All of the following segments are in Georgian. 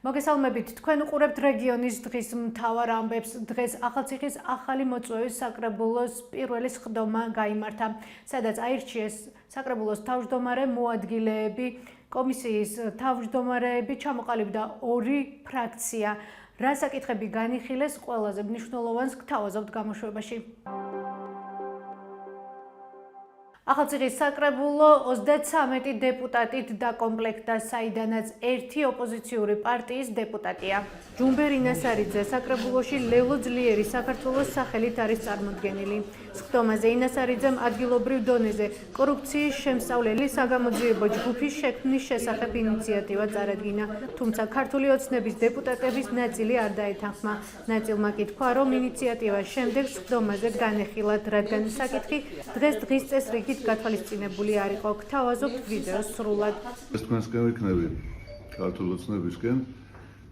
მოგესალმებით, თქვენ უყურებთ რეგიონის დღის მთავარ ამბებს. დღეს ახალციხის ახალი მოწვევის საკრებულოს პირველი სხდომა გაიმართა, სადაც აირჩიეს საკრებულოს თავმჯდომარე მოადგილეები, კომისიის თავმჯდომარეები, ჩამოყალიბდა 2 ფრაქცია. რა საკითხები განიხილეს, ყველაზე მნიშვნელოვანს გთავაზობთ გამოშვებაში. ახალციხის საკრებულო 33 დეპუტატით დაკომპლექტდა, საიდანაც 1 ოპოზიციური პარტიის დეპუტატია. ჯუმბერ ინასარიძე საკრებულოში ლელო ძლიერი საქართველოს სახელით არის წარმოდგენილი. სხდომაზე ინასარიძემ ადგილობრივ დონეზე კორუფციის შემსწავლელი საგამოძიებო ჯგუფის შექმნის შესახებ ინიციატივა წარადგინა, თუმცა ქართული ოცნების დეპუტატების ნაწილი არ დაეთანხმა. ნაწილმა კი თქვა, რომ ინიციატივას შემდეგ სხდომაზე განეხილათ, რადგან საკითხი დღის წესრიგით გათვალისწინებული არ იყო. გთავაზობთ ვიდეოს სრულად. ეს თქვენსკენ ვიქნები ქართულ ოცნებისკენ,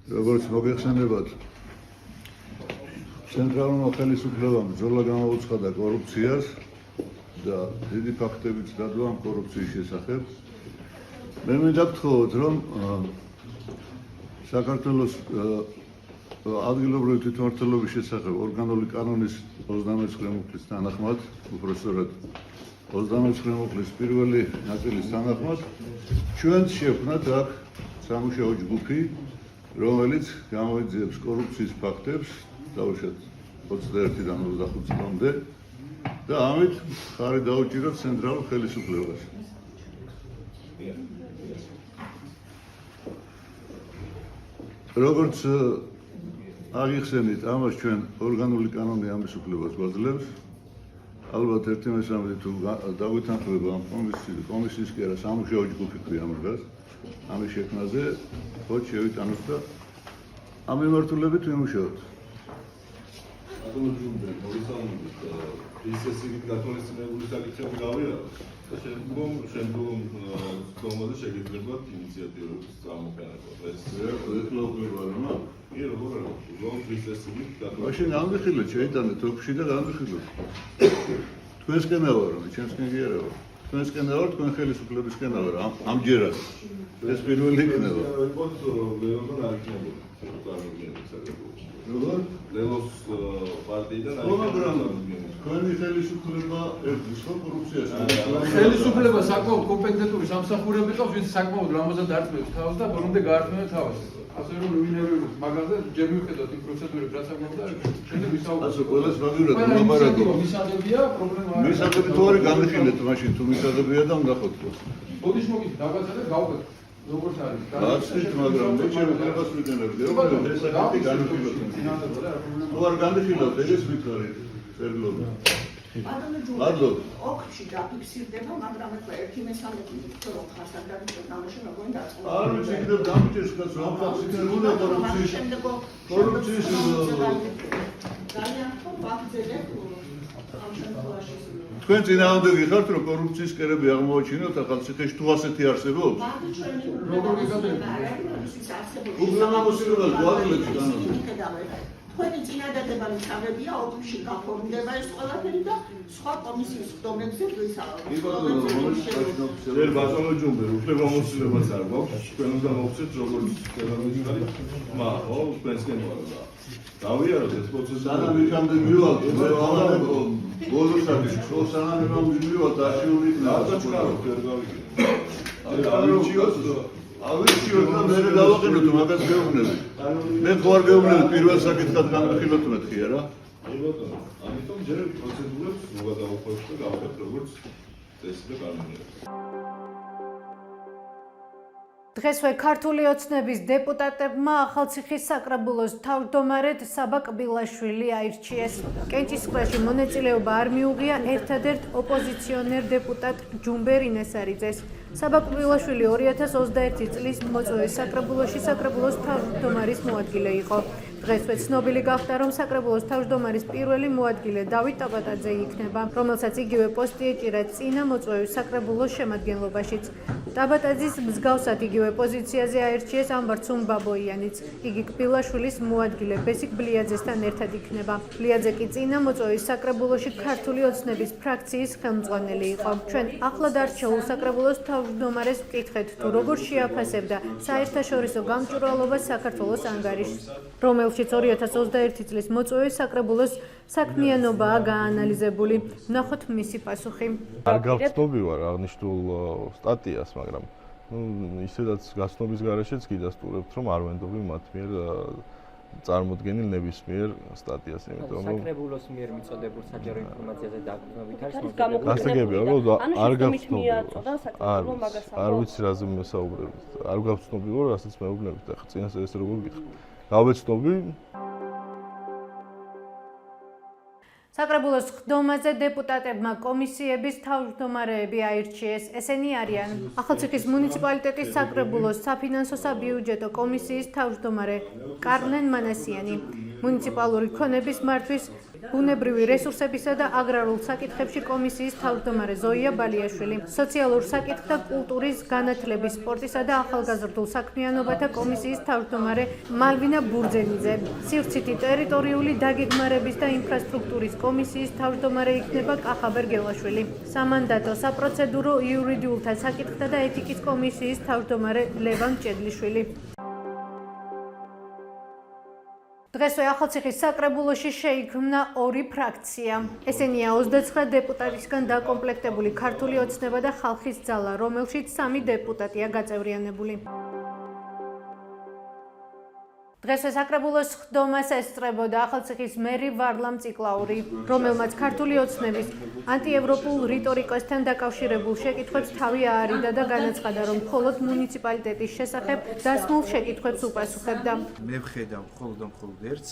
როგორც მოგეხსენებათ, ცენტრალურმა ხელისუფლებამ ბრძოლა გამოუცხადა კორუფციას და დიდი ფაქტებიც დადო ამ კორუფციის შესახებ. მე მინდა გთხოვოთ, რომ საქართველოს ადგილობრივი თვითმმართველობის შესახებ ორგანული კანონის 29 მუხლის თანახმად, უпростоრად 29 მუხლის პირველი ნაწილის თანახმად, ჩვენ შევქმნათ აქ სამუშაო ჯგუფი, რომელიც გამოიძიებს კორუფციის ფაქტებს დავუშვათ 21-დან 25 წლამდე და ამით ხარი დაუჭიროთ ცენტრალურ ხელისუფლებას. როგორც აღიხსენით, ამას ჩვენ ორგანული კანონი ამის უფლებას გვაძლევს. ალბათ 1/3 თუ დაგვეთანხმება ამ კომისიის კი არა, სამუშაო ჯგუფი ქვია მაგას, ამის შექმნაზე ხოთ შევიტანოთ და ამ მიმართულებით ვიმუშაოთ. ის ესეთი გათვალისწინებული საკითხები გავიაროთ და შემდგომ სხდომაზე შეგიძლიათ ინიციატივების წარმოქმნა. ეს ეკოლოგიური რა? კი, როგორ არა? ის ესეთი მაშინ ამბიხილოთ, შეიტანეთ ოფში და გამბიხილოთ. თქვენსკენა ვარ, ჩემსკენ კი არა ვარ. თქვენსკენა ვარ, თქვენ ხელისუფლებისკენა ვარ. ამჯერად ეს პირველი იქნება. როგორ? ლელოს პარტიიდან თქვენი ხელისუფლება ერთის ხო კორუფციას? ხელისუფლება საკმაოდ კომპეტენტური სამსახურები ყავს, ვინც საკმაოდ რამაზად არტყმებს თავს და ბოლომდე გაართმევ თავს. ასე რომ მინერალურ მაგაზე ჯერ მივხედოთ იმ პროცედურებს, რაც აკმაყოფდა, შემდეგ ვისაუბროთ. ასე ყველას ვაგივრად მომაბარაგო. მისაღებია, პრობლემა არა. მისაღები თუ არის განვიხილეთ მაშინ, თუ მისაღებია და უნდა ხოთქოს. ბოდიშ მოგით დაბაცა და გავყეთ. როგორც არის. გაცით, მაგრამ მე შემიძლებას ვიგენებდი, რომ ეს საკითხი განვიხილოთ. თუ არ განვიხილოთ, ეგეც ვიქარით. წერილობი. მადლობ. ოქში დაფიქსირდება, მაგრამ ახლა 1/3 რომ ხარსად გადაჭრა დამაშენა გონი დაწყო. არ ვიცი, იქნებ დამჭერს კაც რა ფაქსიდან უნდა კორუფციის. კორუფციის ძალიან ხო ვაგრძელებ ამ შემთხვევაში. თქვენ წინააღმდეგი ხართ, რომ კორუფციის კერები აღმოაჩინოთ ახალციხეში, თუ ასეთი არსებობს? როგორ გიგადებით? უგზამოსილებას გვაძლევთ განაცხადებს. თქვენი წინადადება მისაღებია, ოქში გაფორმდება ეს ყველაფერი და სხვა კომისიის სხდომებზე გვისაუბრებთ. ჯერ ბატონო ჯუმბერ, უფლებამოსილებაც არ გვაქვს, ჩვენ უნდა მოვხსნით როგორც ხელოვნური ხმა, ხო, თქვენსკენ ვარ და დავიაროთ ეს პროცესი. სანამ იქამდე მივივალთ, მე ვაღარ ბოლოსათვის, ხო სანამ მივივალთ, არჩეული იქნება. აღაჩქარავთ, ვერ გავიგე. ავირჩიოთ და მე დავაყენოთ მაგას გეუბნები. მე ხო არ გეუბნები პირველ საკითხად განვიხილოთ მეთქი არა? კი ბატონო, ამიტომ ჯერ პროცედურებს მოგადავხოთ და გავხდეთ როგორც წესი და კანონია. დღესვე ქართული ოცნების დეპუტატებმა ახალციხის საკრებულოს თავმჯდომარედ საბა კბილაშვილი აირჩიეს. კენჭისყრაში მონაწილეობა არ მიუღია ერთადერთ ოპოზიციონერ დეპუტატ ჯუმბერ ინასარიძეს. საბა კბილაშვილი 2021 წლის მოწვევის საკრებულოში საკრებულოს თავმჯდომარის მოადგილე იყო. დღესვე ცნობილი გახდა, რომ საკრებულოს თავმჯდომარის პირველი მოადგილე დავით ტაბატაძე იქნება, რომელსაც იგივე პოსტი ეჭირა წინა მოწვევის საკრებულოს შემადგენლობაშიც. დაბატაძის მსგავსად იგივე პოზიციაზე აირჩიეს ამბარცუმ ბაბოიანიც. იგი კბილაშვილის მოადგილე ბესიკ ბლიაძესთან ერთად იქნება. ბლიაძე კი წინა მოწვევის საკრებულოში ქართული ოცნების ფრაქციის ხელმძღვანელი იყო. ჩვენ ახლად არჩეულ საკრებულოს თავმჯდომარეს ვკითხეთ, თუ როგორ შეაფასებდა საერთაშორისო გამჭვირვალობას საქართველოს ანგარიშს, რომელშიც 2021 წლის მოწვევის საკრებულოს საქმიანობაა გაანალიზებული. ნახოთ მისი პასუხი. არ გავცნობი ვარ აღნიშნულ სტატიას, მაგრამ ისედაც გაცნობის გარეშეც გიდასტურებთ, რომ არ ვენდობი მათ მიერ წარმოდგენილ ნებისმიერ სტატიას, იმიტომ რომ საკრებულოს მიერ მიწოდებულ საჯარო ინფორმაციაზე დაგწნობით არის გასაგებია, რომ არ გავცნობი. არ ვიცი რაზე მოსაუბრებით. არ გავცნობი ვარ, რასაც მეუბნებით. ახლა წინასწარ ეს როგორ გიხარ. გავეცნობი. საკრებულოს ხდომაზე დეპუტატებმა კომისიების თავმჯდომარეები აირჩიეს. ესენი არიან: ახალციხის მუნიციპალიტეტის საკრებულოს საფინანსო საბიუჯეტო კომისიის თავმჯდომარე კარლენ მანასიანი, მუნიციპალური ქონების მართვის, ბუნებრივი რესურსებისა და აგრარულ საკითხებში კომისიის თავმჯდომარე ზოია ბალიაშვილი, სოციალურ საკითხთა კულტურის, განათლების, სპორტისა და ახალგაზრდულ საქმიანობათა კომისიის თავმჯდომარე მალვინა ბურძენიძე, სივრცითი ტერიტორიული დაგეგმარების და ინფრასტრუქტურის კომისიის თავმჯდომარე იქნება კახაბერ გელაშვილი, სამანდატო საპროცედურო იურიდიულთა საკითხთა და ეთიკის კომისიის თავმჯდომარე ლევან ჭედლიშვილი. დღესვე ახალციხის საკრებულოში შეიქმნა ორი ფრაქცია. ესენია 29 დეპუტატისგან დაკომპლექტებული ქართული ოცნება და ხალხის ძალა, რომელშიც 3 დეპუტატია გაწევრიანებული. დღესვე საკრებულოს ხდომას ესწრებოდა ახალციხის მერი ვარლამ ციკლაური, რომელმაც ქართული ოცნების ანტიევროპულ რიტორიკასთან დაკავშირებულ შეკითხვებს თავი აარიდა და განაცხადა, რომ მხოლოდ მუნიციპალიტეტის შესახებ დასმულ შეკითხვებს უპასუხებდა. მე ვხედავ მხოლოდ ერთს,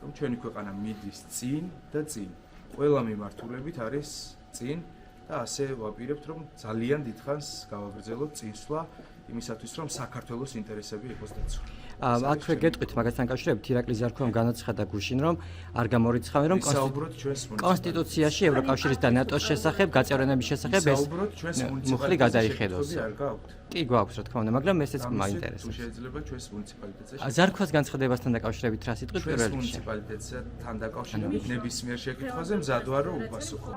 რომ ჩვენი ქვეყანა მიდის წინ და წინ. ყველა მიმართულებით არის წინ და ასე ვაპირებთ, რომ ძალიან დიდხანს გავაგრძელოთ წინსვლა იმისათვის, რომ საქართველოს ინტერესები იყოს დაცული. აქვე გეტყვით მაგასთან კავშირებით ირაკლი ზარქომ განაცხადა გუშინ, რომ არ გამორიცხავენ, რომ კონსტიტუციაში ევროკავშირის და ნატოს შესახებ გაწევრიანების შესახებ ეს მუხლი გადაიხედოს. კი გვაქვს რა თქმა უნდა, მაგრამ ესეც მაინტერესებს. შეიძლება ჩვენს მუნიციპალიტეტზე ზარქვას განცხადებასთან დაკავშირებით რა სიტყვით პირველ რიგში? მუნიციპალიტეტთან დაკავშირებით ნებისმიერ შეკითხვაზე მზად ვარ რომ უპასუხო.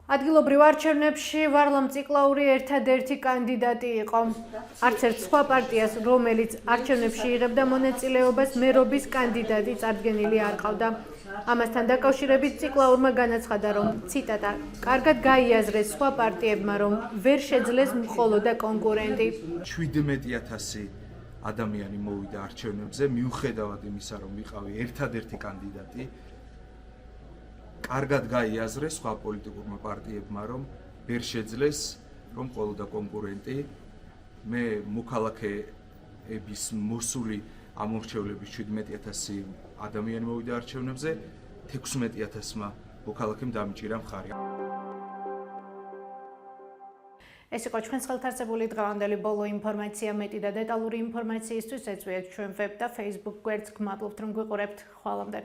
ადგილობრივ არჩევნებში ვარლამ ციკლაური ერთადერთი კანდიდატი იყო. არც ერთ სხვა პარტიას, რომელიც არჩევნებში იღებდა მონაწილეობას, მერობის კანდიდატი წარდგენილი არ ყავდა. ამასთან დაკავშირებით ციკლაურმა განაცხადა, რომ ციტატა კარგად გაიაზრეს სხვა პარტიებმა, რომ ვერ შეძლეს მხოლოდა კონკურენტი. 17,000 ადამიანი მოვიდა არჩევნებზე, მიუხედავად იმისა, რომ ვიყავი ერთადერთი კანდიდატი. კარგად გაიაზრეს სხვა პოლიტიკურმა პარტიებმა, რომ ვერ შეძლეს, რომ ყოლოდა კონკურენტი. მე მოქალაქეების მოსული ამორჩევლების 17,000 ადამიანი მოვიდა არჩევნებზე, 16,000-მა მოქალაქემ დამჭირა მხარი. ეს იყო ჩვენს ხელთარსებული დღევანდელი ბოლო ინფორმაცია. მეტი და დეტალური ინფორმაციისთვის ეწვიეთ ჩვენ ვებ და Facebook გვერდს. გმადლობთ რომ გვიყურებთ. ხვალამდე.